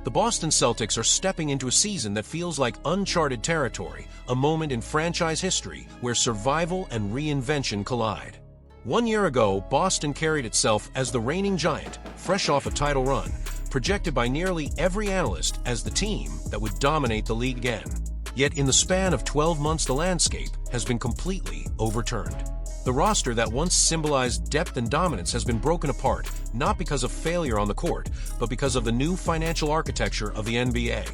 The Boston Celtics are stepping into a season that feels like uncharted territory, a moment in franchise history where survival and reinvention collide. 1 year ago, Boston carried itself as the reigning giant, fresh off a title run, projected by nearly every analyst as the team that would dominate the league again. Yet in the span of 12 months, the landscape has been completely overturned. The roster that once symbolized depth and dominance has been broken apart, not because of failure on the court, but because of the new financial architecture of the NBA.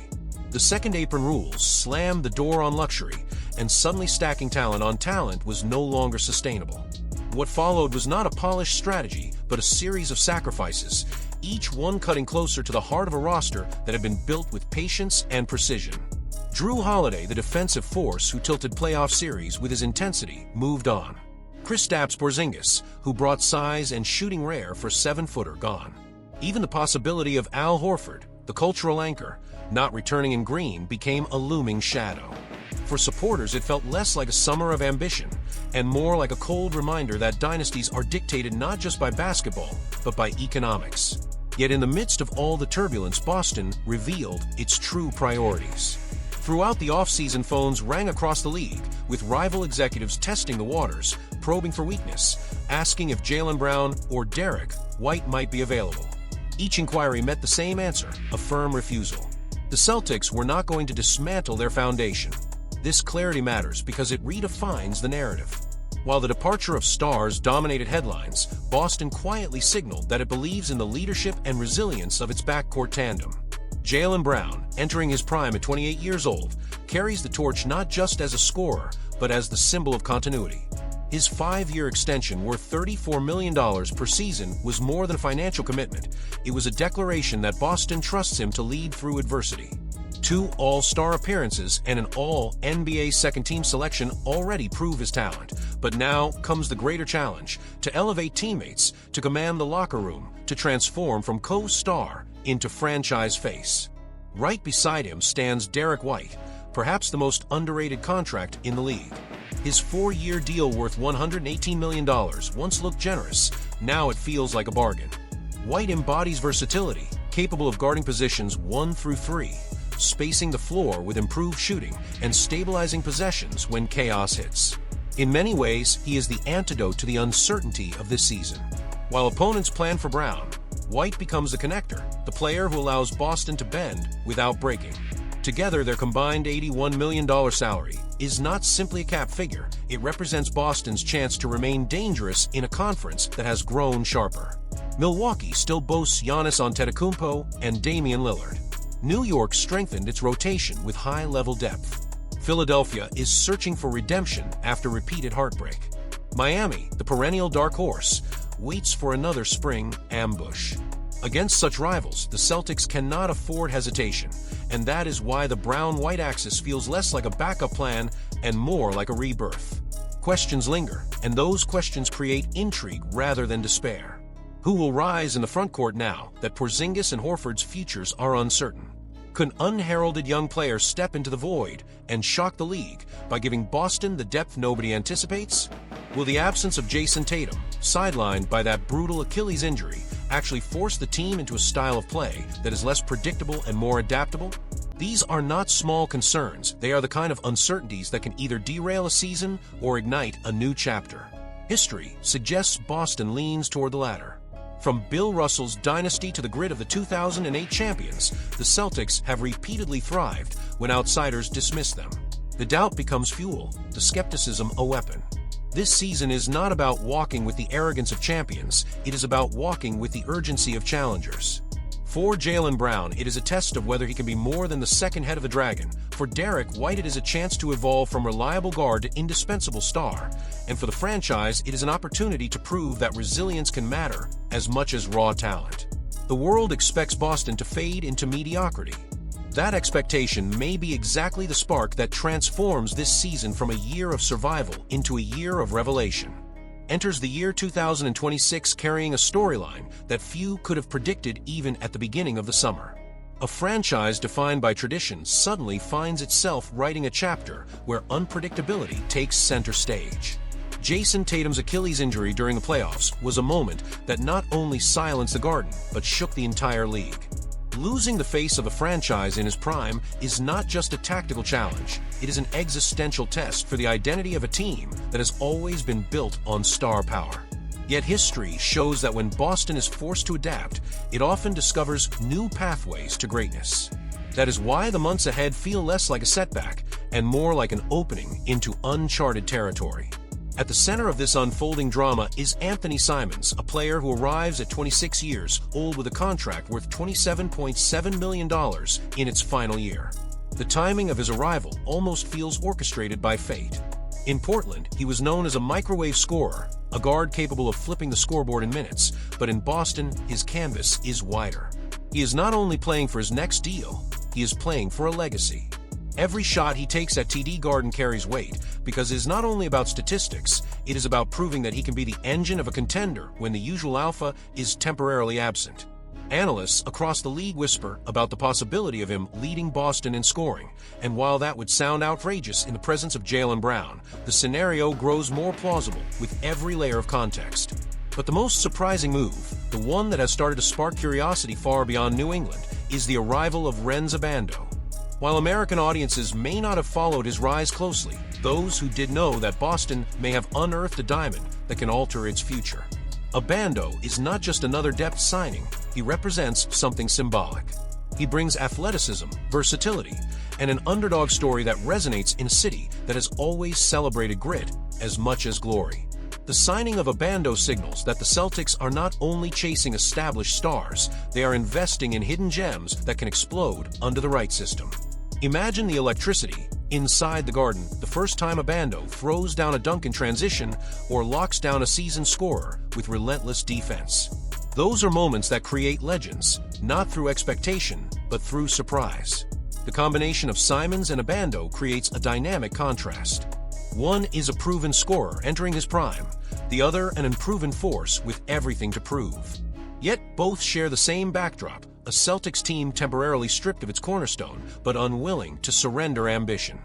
The second apron rules slammed the door on luxury, and suddenly stacking talent on talent was no longer sustainable. What followed was not a polished strategy, but a series of sacrifices, each one cutting closer to the heart of a roster that had been built with patience and precision. Jrue Holiday, the defensive force who tilted playoff series with his intensity, moved on. Kristaps Porzingis, who brought size and shooting rare for 7-footer, gone. Even the possibility of Al Horford, the cultural anchor, not returning in green, became a looming shadow. For supporters, it felt less like a summer of ambition, and more like a cold reminder that dynasties are dictated not just by basketball, but by economics. Yet in the midst of all the turbulence, Boston revealed its true priorities. Throughout the offseason, phones rang across the league, with rival executives testing the waters, probing for weakness, asking if Jaylen Brown or Derrick White might be available. Each inquiry met the same answer, a firm refusal. The Celtics were not going to dismantle their foundation. This clarity matters because it redefines the narrative. While the departure of stars dominated headlines, Boston quietly signaled that it believes in the leadership and resilience of its backcourt tandem. Jaylen Brown, entering his prime at 28 years old, carries the torch not just as a scorer, but as the symbol of continuity. His 5-year extension, worth $34 million per season, was more than a financial commitment. It was a declaration that Boston trusts him to lead through adversity. 2 All-Star appearances and an All-NBA second-team selection already prove his talent. But now comes the greater challenge: to elevate teammates, to command the locker room, to transform from co-star into franchise face. Right beside him stands Derrick White, perhaps the most underrated contract in the league. His 4-year deal, worth $118 million, once looked generous. Now it feels like a bargain. White embodies versatility, capable of guarding positions 1 through 3, spacing the floor with improved shooting, and stabilizing possessions when chaos hits. In many ways, he is the antidote to the uncertainty of this season. While opponents plan for Brown, White becomes the connector, the player who allows Boston to bend without breaking. Together, their combined $81 million salary is not simply a cap figure. It represents Boston's chance to remain dangerous in a conference that has grown sharper. Milwaukee still boasts Giannis Antetokounmpo and Damian Lillard. New York strengthened its rotation with high-level depth. Philadelphia is searching for redemption after repeated heartbreak. Miami, the perennial dark horse, waits for another spring ambush. Against such rivals, the Celtics cannot afford hesitation, and that is why the Brown-White axis feels less like a backup plan and more like a rebirth. Questions linger, and those questions create intrigue rather than despair. Who will rise in the frontcourt now that Porzingis and Horford's futures are uncertain? Could unheralded young players step into the void and shock the league by giving Boston the depth nobody anticipates? Will the absence of Jason Tatum, sidelined by that brutal Achilles injury, actually force the team into a style of play that is less predictable and more adaptable? These are not small concerns. They are the kind of uncertainties that can either derail a season or ignite a new chapter. History suggests Boston leans toward the latter. From Bill Russell's dynasty to the grit of the 2008 champions, the Celtics have repeatedly thrived when outsiders dismiss them. The doubt becomes fuel, the skepticism a weapon. This season is not about walking with the arrogance of champions, it is about walking with the urgency of challengers. For Jaylen Brown, it is a test of whether he can be more than the second head of the dragon. For Derrick White, it is a chance to evolve from reliable guard to indispensable star. And for the franchise, it is an opportunity to prove that resilience can matter as much as raw talent. The world expects Boston to fade into mediocrity. That expectation may be exactly the spark that transforms this season from a year of survival into a year of revelation. Enters the year 2026 carrying a storyline that few could have predicted even at the beginning of the summer. A franchise defined by tradition suddenly finds itself writing a chapter where unpredictability takes center stage. Jason Tatum's Achilles injury during the playoffs was a moment that not only silenced the Garden, but shook the entire league. Losing the face of a franchise in his prime is not just a tactical challenge, it is an existential test for the identity of a team that has always been built on star power. Yet history shows that when Boston is forced to adapt, it often discovers new pathways to greatness. That is why the months ahead feel less like a setback and more like an opening into uncharted territory. At the center of this unfolding drama is Anthony Simons, a player who arrives at 26 years old with a contract worth $27.7 million in its final year. The timing of his arrival almost feels orchestrated by fate. In Portland, he was known as a microwave scorer, a guard capable of flipping the scoreboard in minutes, but in Boston, his canvas is wider. He is not only playing for his next deal, he is playing for a legacy. Every shot he takes at TD Garden carries weight, because it is not only about statistics, it is about proving that he can be the engine of a contender when the usual alpha is temporarily absent. Analysts across the league whisper about the possibility of him leading Boston in scoring, and while that would sound outrageous in the presence of Jaylen Brown, the scenario grows more plausible with every layer of context. But the most surprising move, the one that has started to spark curiosity far beyond New England, is the arrival of Rhenz Abando. While American audiences may not have followed his rise closely, those who did know that Boston may have unearthed a diamond that can alter its future. Abando is not just another depth signing, he represents something symbolic. He brings athleticism, versatility, and an underdog story that resonates in a city that has always celebrated grit as much as glory. The signing of Abando signals that the Celtics are not only chasing established stars, they are investing in hidden gems that can explode under the right system. Imagine the electricity inside the Garden the first time Abando throws down a dunk in transition or locks down a seasoned scorer with relentless defense. Those are moments that create legends, not through expectation, but through surprise. The combination of Simons and Abando creates a dynamic contrast. One is a proven scorer entering his prime, the other an unproven force with everything to prove. Yet both share the same backdrop, a Celtics team temporarily stripped of its cornerstone, but unwilling to surrender ambition.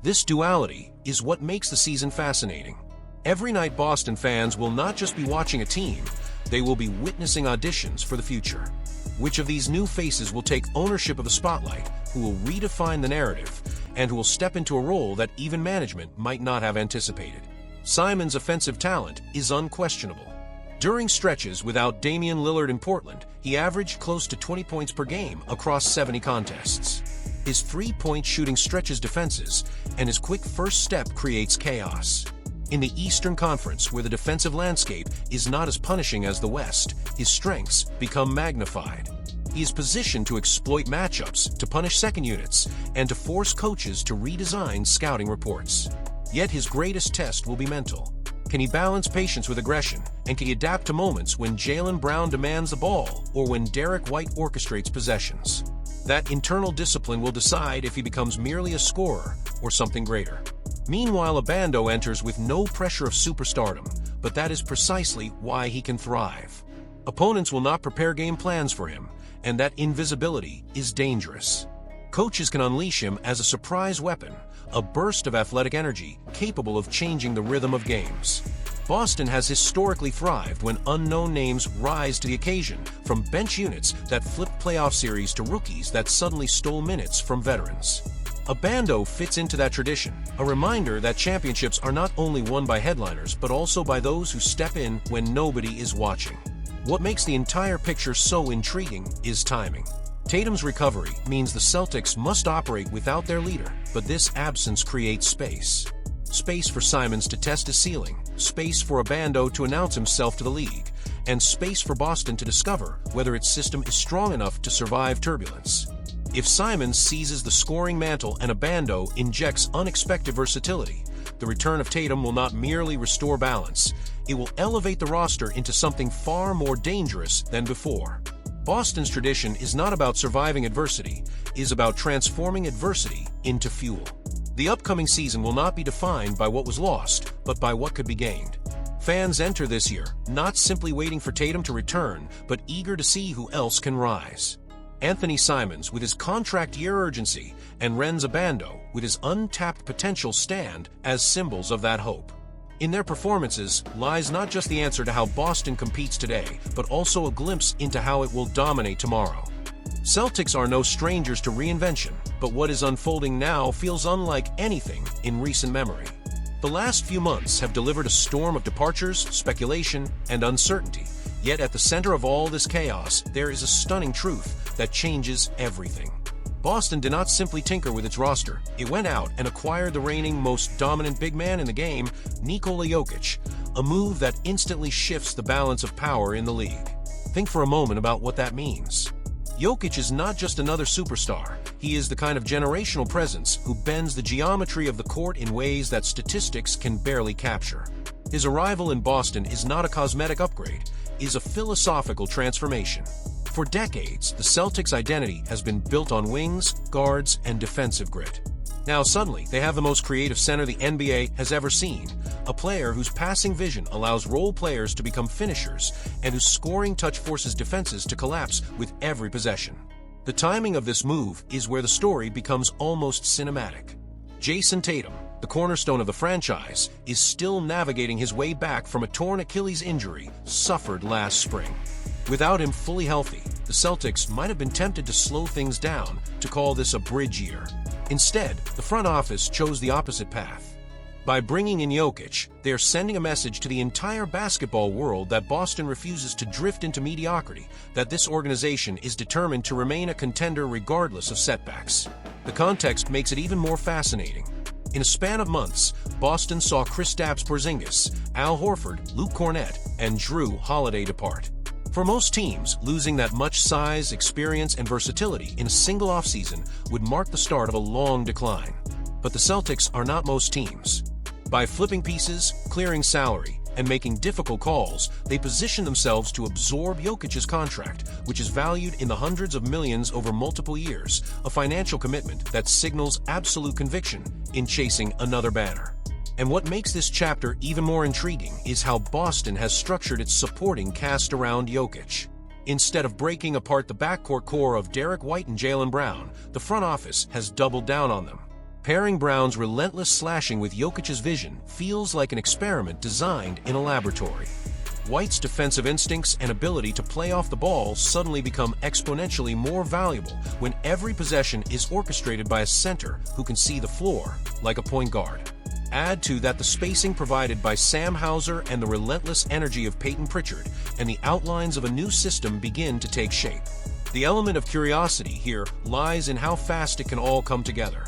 This duality is what makes the season fascinating. Every night Boston fans will not just be watching a team, they will be witnessing auditions for the future. Which of these new faces will take ownership of the spotlight, who will redefine the narrative, and who will step into a role that even management might not have anticipated? Simons' offensive talent is unquestionable. During stretches without Damian Lillard in Portland, he averaged close to 20 points per game across 70 contests. His three-point shooting stretches defenses, and his quick first step creates chaos. In the Eastern Conference, where the defensive landscape is not as punishing as the West, his strengths become magnified. He is positioned to exploit matchups, to punish second units, and to force coaches to redesign scouting reports. Yet his greatest test will be mental. Can he balance patience with aggression, and can he adapt to moments when Jaylen Brown demands the ball or when Derrick White orchestrates possessions? That internal discipline will decide if he becomes merely a scorer or something greater. Meanwhile, Abando enters with no pressure of superstardom, but that is precisely why he can thrive. Opponents will not prepare game plans for him, and that invisibility is dangerous. Coaches can unleash him as a surprise weapon, a burst of athletic energy capable of changing the rhythm of games. Boston has historically thrived when unknown names rise to the occasion, from bench units that flipped playoff series to rookies that suddenly stole minutes from veterans. Abando fits into that tradition, a reminder that championships are not only won by headliners but also by those who step in when nobody is watching. What makes the entire picture so intriguing is timing. Tatum's recovery means the Celtics must operate without their leader, but this absence creates space. Space for Simons to test his ceiling, space for Abando to announce himself to the league, and space for Boston to discover whether its system is strong enough to survive turbulence. If Simons seizes the scoring mantle and Abando injects unexpected versatility, the return of Tatum will not merely restore balance, it will elevate the roster into something far more dangerous than before. Boston's tradition is not about surviving adversity, it is about transforming adversity into fuel. The upcoming season will not be defined by what was lost, but by what could be gained. Fans enter this year not simply waiting for Tatum to return, but eager to see who else can rise. Anthony Simons, with his contract year urgency, and Rhenz Abando, with his untapped potential, stand as symbols of that hope. In their performances lies not just the answer to how Boston competes today, but also a glimpse into how it will dominate tomorrow. Celtics are no strangers to reinvention, but what is unfolding now feels unlike anything in recent memory. The last few months have delivered a storm of departures, speculation, and uncertainty. Yet at the center of all this chaos, there is a stunning truth that changes everything. Boston did not simply tinker with its roster. It went out and acquired the reigning most dominant big man in the game, Nikola Jokic, a move that instantly shifts the balance of power in the league. Think for a moment about what that means. Jokic is not just another superstar. He is the kind of generational presence who bends the geometry of the court in ways that statistics can barely capture. His arrival in Boston is not a cosmetic upgrade, it is a philosophical transformation. For decades, the Celtics' identity has been built on wings, guards, and defensive grit. Now suddenly, they have the most creative center the NBA has ever seen, a player whose passing vision allows role players to become finishers and whose scoring touch forces defenses to collapse with every possession. The timing of this move is where the story becomes almost cinematic. Jason Tatum, the cornerstone of the franchise, is still navigating his way back from a torn Achilles injury suffered last spring. Without him fully healthy, the Celtics might have been tempted to slow things down, to call this a bridge year. Instead, the front office chose the opposite path. By bringing in Jokic, they are sending a message to the entire basketball world that Boston refuses to drift into mediocrity, that this organization is determined to remain a contender regardless of setbacks. The context makes it even more fascinating. In a span of months, Boston saw Kristaps Porzingis, Al Horford, Luke Kornet, and Jrue Holiday depart. For most teams, losing that much size, experience, and versatility in a single offseason would mark the start of a long decline. But the Celtics are not most teams. By flipping pieces, clearing salary, and making difficult calls, they position themselves to absorb Jokic's contract, which is valued in the hundreds of millions over multiple years, a financial commitment that signals absolute conviction in chasing another banner. And what makes this chapter even more intriguing is how Boston has structured its supporting cast around Jokic. Instead of breaking apart the backcourt core of Derrick White and Jaylen Brown, the front office has doubled down on them. Pairing Brown's relentless slashing with Jokic's vision feels like an experiment designed in a laboratory. White's defensive instincts and ability to play off the ball suddenly become exponentially more valuable when every possession is orchestrated by a center who can see the floor, like a point guard. Add to that the spacing provided by Sam Hauser and the relentless energy of Peyton Pritchard, and the outlines of a new system begin to take shape. The element of curiosity here lies in how fast it can all come together.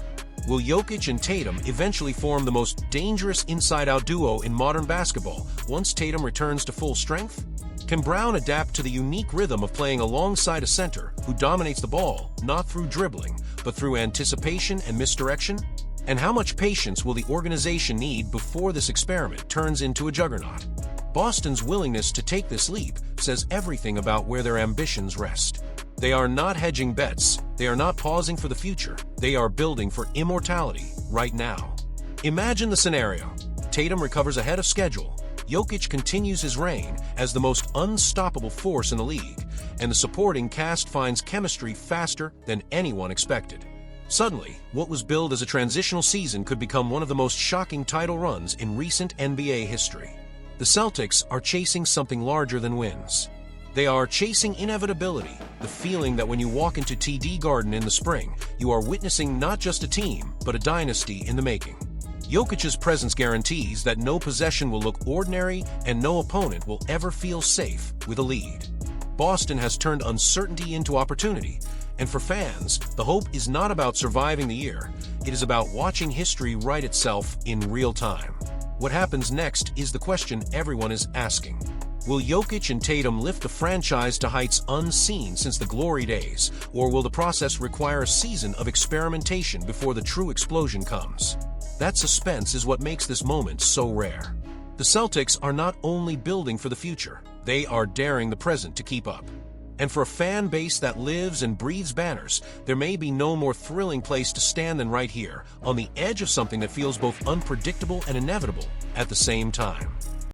Will Jokic and Tatum eventually form the most dangerous inside-out duo in modern basketball once Tatum returns to full strength? Can Brown adapt to the unique rhythm of playing alongside a center who dominates the ball, not through dribbling, but through anticipation and misdirection? And how much patience will the organization need before this experiment turns into a juggernaut? Boston's willingness to take this leap says everything about where their ambitions rest. They are not hedging bets, they are not pausing for the future, they are building for immortality right now. Imagine the scenario. Tatum recovers ahead of schedule, Jokic continues his reign as the most unstoppable force in the league, and the supporting cast finds chemistry faster than anyone expected. Suddenly, what was billed as a transitional season could become one of the most shocking title runs in recent NBA history. The Celtics are chasing something larger than wins. They are chasing inevitability, the feeling that when you walk into TD Garden in the spring, you are witnessing not just a team, but a dynasty in the making. Jokic's presence guarantees that no possession will look ordinary and no opponent will ever feel safe with a lead. Boston has turned uncertainty into opportunity, and for fans, the hope is not about surviving the year, it is about watching history write itself in real time. What happens next is the question everyone is asking. Will Jokic and Tatum lift the franchise to heights unseen since the glory days, or will the process require a season of experimentation before the true explosion comes? That suspense is what makes this moment so rare. The Celtics are not only building for the future, they are daring the present to keep up. And for a fan base that lives and breathes banners, there may be no more thrilling place to stand than right here, on the edge of something that feels both unpredictable and inevitable at the same time.